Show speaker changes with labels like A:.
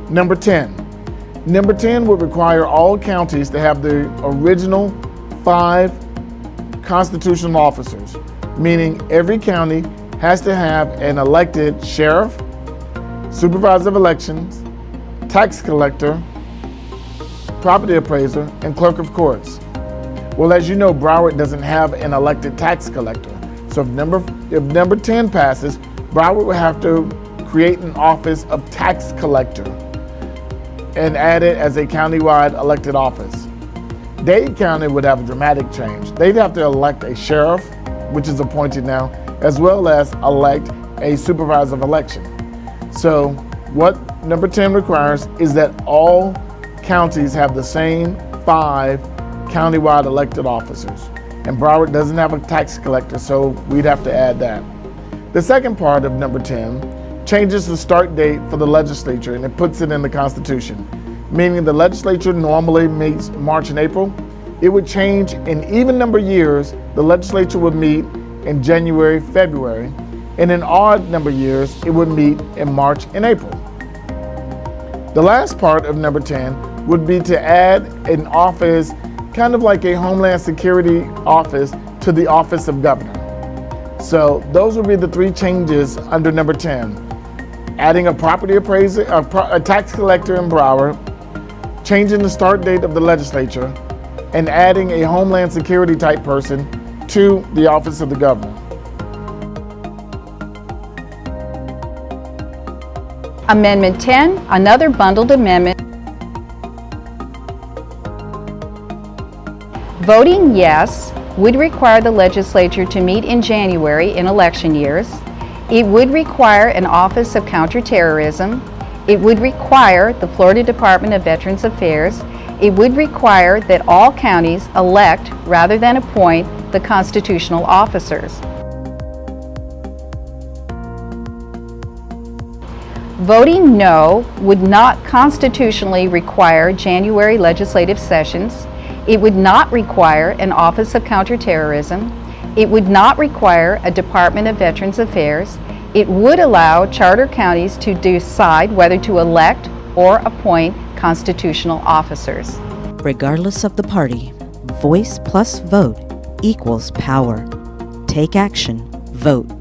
A: Number 10. Number 10 would require all counties to have the original 5 constitutional officers, meaning every county has to have an elected sheriff, supervisor of elections, tax collector, property appraiser, and clerk of courts. Well, as you know, Broward doesn't have an elected tax collector. So if number 10 passes, Broward will have to create an office of tax collector and add it as a countywide elected office. Dade County would have a dramatic change. They'd have to elect a sheriff, which is appointed now, as well as elect a supervisor of election. So what number 10 requires is that all counties have the same 5 countywide elected officers. And Broward doesn't have a tax collector, so we'd have to add that. The second part of number 10 changes the start date for the legislature, and it puts it in the Constitution, meaning the legislature normally meets March and April. It would change in even number years. The legislature would meet in January, February, and in odd number years, it would meet in March and April. The last part of number 10 would be to add an office, kind of like a Homeland Security office, to the office of governor. So those would be the 3 changes under number 10. Adding a property appraiser, a tax collector in Broward, changing the start date of the legislature, and adding a Homeland Security type person to the office of the governor.
B: Amendment 10, another bundled amendment. Voting yes would require the legislature to meet in January in election years. It would require an Office of Counterterrorism. It would require the Florida Department of Veterans Affairs. It would require that all counties elect rather than appoint the constitutional officers. Voting no would not constitutionally require January legislative sessions. It would not require an Office of Counterterrorism. It would not require a Department of Veterans Affairs. It would allow charter counties to decide whether to elect or appoint constitutional officers.
C: Regardless of the party, voice plus vote equals power. Take action. Vote.